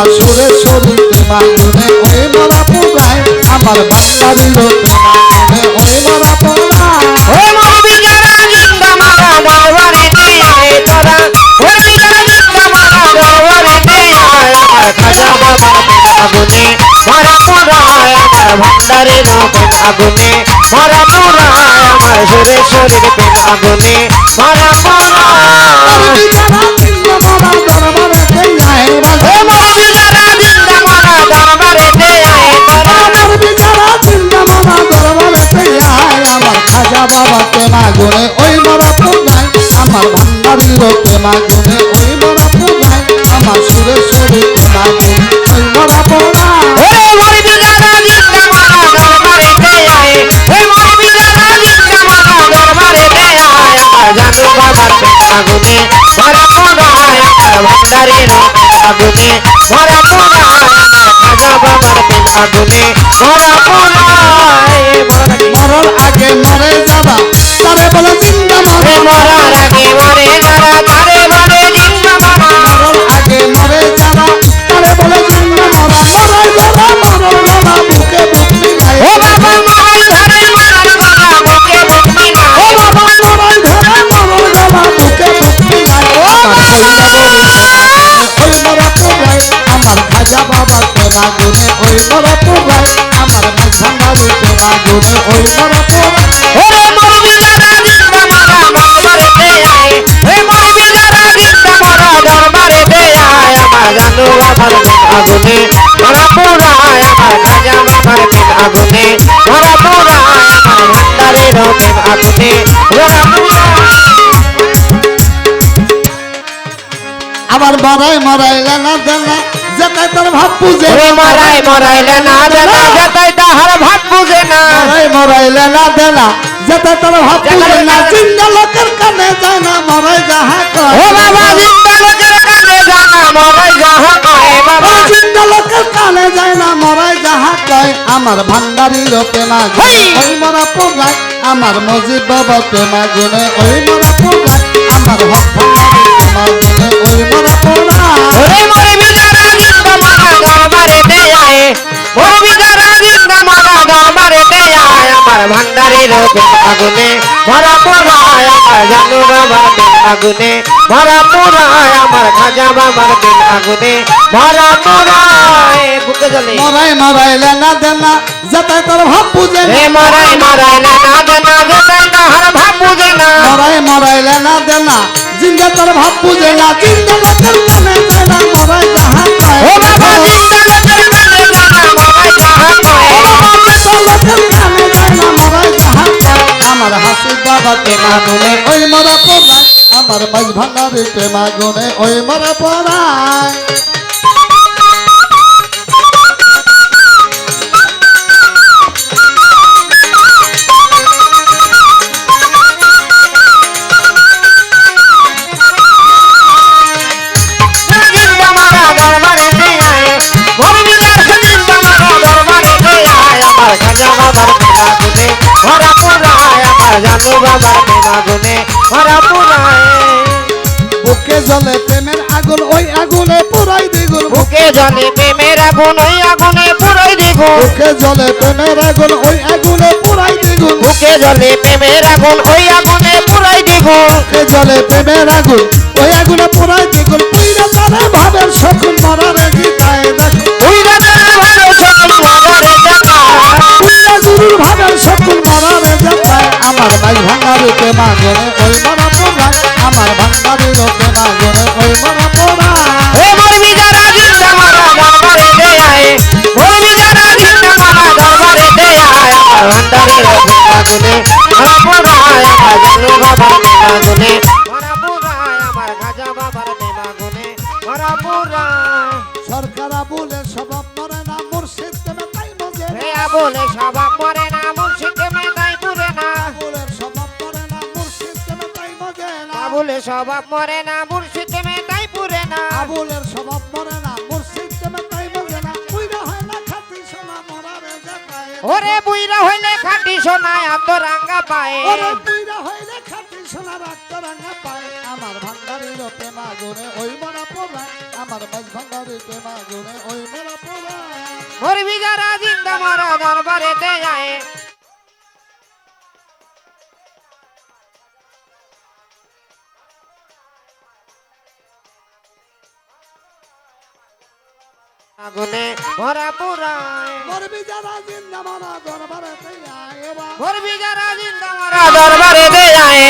আমার সুরে সুরে প্রেম আগুনে ওই মরা পোড়ায় আমার ভান্ডারির প্রেম আগুনে ওই মরা পোড়ায় ও মরবি যারা জিন্দা মারা দরবারেতে আয় তোরা মরবি যারা জিন্দা মারা দরবারেতে আয় আমার খাজা বাবার প্রেম আগুনে মরা পোড়ায় আমার ভান্ডারির প্রেম আগুনে মরা পোড়ায় আমার সুরে সুরে প্রেম আগুনে মরা পোড়ায় মরবি যারা জিন্দা মরা দরবারেতে আয় মরবি যারা জিন্দা মারা দরবারেতে আয় আমার খাজা বাবা প্রেম আগুনে ওই মরা পোড়ায় আমার ভান্ডারির প্রেম আগুনে ওই মরা পোড়ায় আমার সুরে সুরে প্রেম আগুনে ওই মরা পোড়ায় ও মরবি যারা জিন্দা মারা দরবারেতে আয় ও মরবি যারা জিন্দা মারা দরবারেতে আয় আমার জানু বাবার প্রেম আগুনে মরা পোড়ায় আমার ভান্ডারির প্রেম আগুনে মরা পোড়ায় আমার খাজা বাবার প্রেম আগুনে মরা পোড়ায় মরার আগে মরে যারা তারে বলে জিন্দা মরা মরার আগে মরে যারা তারে বলে জিন্দা মারা মরার আগে মরে যারা তারে বলে জিন্দা মরা মরার গলা মরার গলা বুকে বুক মিলাই ও বাবা মরার ধরে মরার গলা বুকে বুক মিলাই ও বাবা মরার ধরে মরার গলা বুকে বুক মিলাই আমার কইরা বলি ওই মরা পোড়াই আমার খাজা বাবার প্রেম আগুনে ওই মরা পোড়াই আমার মাঝ ভান্ডারির প্রেম আগুনে ওই মরা পোড়াই ওরে মরবি যারা জিন্দা মারা দরবারেতে আয় হে মরবি যারা জিন্দা মারা দরবারেতে আয় আমার জানু বাবার প্রেম আগুনে মরা পোড়ায় আমার খাজা বাবার প্রেম আগুনে মরা পোড়ায় আমার ভান্ডারের প্রেম আগুনে মরা পোড়ায় আবার মরাই মরাই লেনা দেনা যেটাই তোর ভাব বুঝে ওরে মরাই মরাইলে না দেনা যেতাই তাহার ভাত বুঝে না মরাই মরাই লেনা দেনা যেটাই তোর ভাব বুঝে না চিন্তা লোকের কানে যায় না মরাই যাহা কয় ও বাবা জিন্দা লোকের কানে জানা মরাই যাহা কয় বাবা চিন্তা লোকের কানে যায় না মরাই যাহা কয় আমার ভান্ডারির প্রেম আগুনে ওই মরা পোড়ায় আমার মজিদ বাবা প্রেম আগুনে ওই মরা পোড়ায় আমার হক ভান্ডারির প্রেম আগুনে ওই মরা পোড়ায় ওরে মরবি যারা জিন্দা মারা দরবারেতে আয় মরবি যারা জিন্দা মারা দরবারেতে আয় আমার ভান্ডারের প্রেম আগুনে মরা পোড়ায় আমার জানু বাবার প্রেম আগুনে মরা পোড়ায় আমার খাজা বাবার প্রেম আগুনে মরা পোড়ায় বুকে জ্বলে মরাই মরাই লেনা দেনা যেটাই তোর ভাব বুঝে না হে মরাই মরাইলে না দেনা যেতাই তাহার ভাব বুঝে না মরাই মরাই লেনা দেনা জিন্দা তোর ভাব বুঝে না চিন্তা লোকের কানে যায় না মরাই যাহা কয় ও বাবা জিন্দা লোকের কানে জানা মরাই যাহা কয় লোকের কানে যায় না মরাই যাহা কয় আমার হাসি বাবা প্রেম আগুনে ওই মরা পোড়ায় আমার মাঝ ভান্ডারির প্রেম আগুনে ওই মরা পোড়ায় জিন্দা মারা দরবারেতে আয় মরবি যারা জিন্দা মারা দরবারেতে আয় আমার খাজা বাবার প্রেম আগুনে মরা পোড়ায় আমার জানু বাবার প্রেম আগুনে মরা পোড়ায় বুকে জ্বলে প্রেমের আগুন ওই আগুনে পোড়াই দ্বিগুণ বুকে জ্বলে প্রেমের আগুন ওই আগুনে পুরোই দ্বিগুণ বুকে জ্বলে প্রেমের আগুন ওই আগুনে পোড়াই দ্বিগুণ বুকে জ্বলে প্রেমের আগুন ওই আগুনে পুরোই দ্বিগুণ বুকে জ্বলে প্রেমের আগুন ওই আগুনে পোড়াই দ্বিগুণ পুইরা তারে ভাবের শকুন মরারে গীতায় দেখো উইরা যারা ভাবে সকল মরারে দেখা পুইরা গুরুর ভাবের শকুন মরারে যেতায় আমার মাঝ ভান্ডারির প্রেম আগুনে ওই মরা পোড়ায় আমার ভান্ডারির প্রেম আগুনে ওই মরা পোড়ায় হে মরবি যারা জিন্দা মারা দরবারেতে আয় মরবি যারা জিন্দা মারা দরবারেতে আয় আমার ভান্ডারের প্রেম আগুনে মরা পোড়ায় আমার জানু বাবার প্রেম আগুনে মরা পোড়ায় আমার খাজা বাবার প্রেম আগুনে মরা পোড়ায় সরকার বলে স্বভাব মরে না মুর্শিদ কেন তাই মজে হে বলে স্বভাব মরে না মুর্শিদ মেদাই পুরে না বলে স্বভাব মরে না মুর্শিদ কেন তাই মজে না বলে স্বভাব মরে না মুর্শিদ মেদাই পুরে না আবুলের স্বভাব মরে না মুর্শিদ কেন তাই মজে না পুইরা হয় না খাতি সোনা মরারে যেতায় ওরে বুইরা হইলে খাটি সোনা এত রাঙ্গা পায় ওরে পুইরা হইলে খাতি সোনা রাখতে রাঙা পায় আমার ভান্ডারির প্রেম আগুনে ওই মরা পোড়ায় আমার বাজ ভান্ডারিতে মাগুনে ওই মোরা পুরায় মরবি যারা জিন্দা মারা দরবারেতে যায় আগুনে ভরা পুরায় মরবি যারা জিন্দা মারা দরবারেতে আয় মরবি যারা জিন্দা মারা দরবারেতে যায়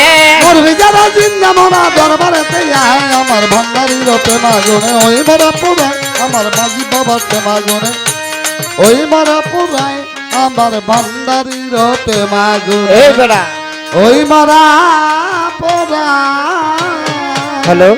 মরবি যারা জিন্দা মারা দরবারেতে আয় আমার ভান্ডারির প্রেমাগুনে ওই মোরা পুরায় আমার বাজি বাবার প্রেমাগুনে ওই মোরা পুরায় আমার ভান্ডারির প্রেমাগুনে এই বেড়া ওই মোরা পুরায় হ্যালো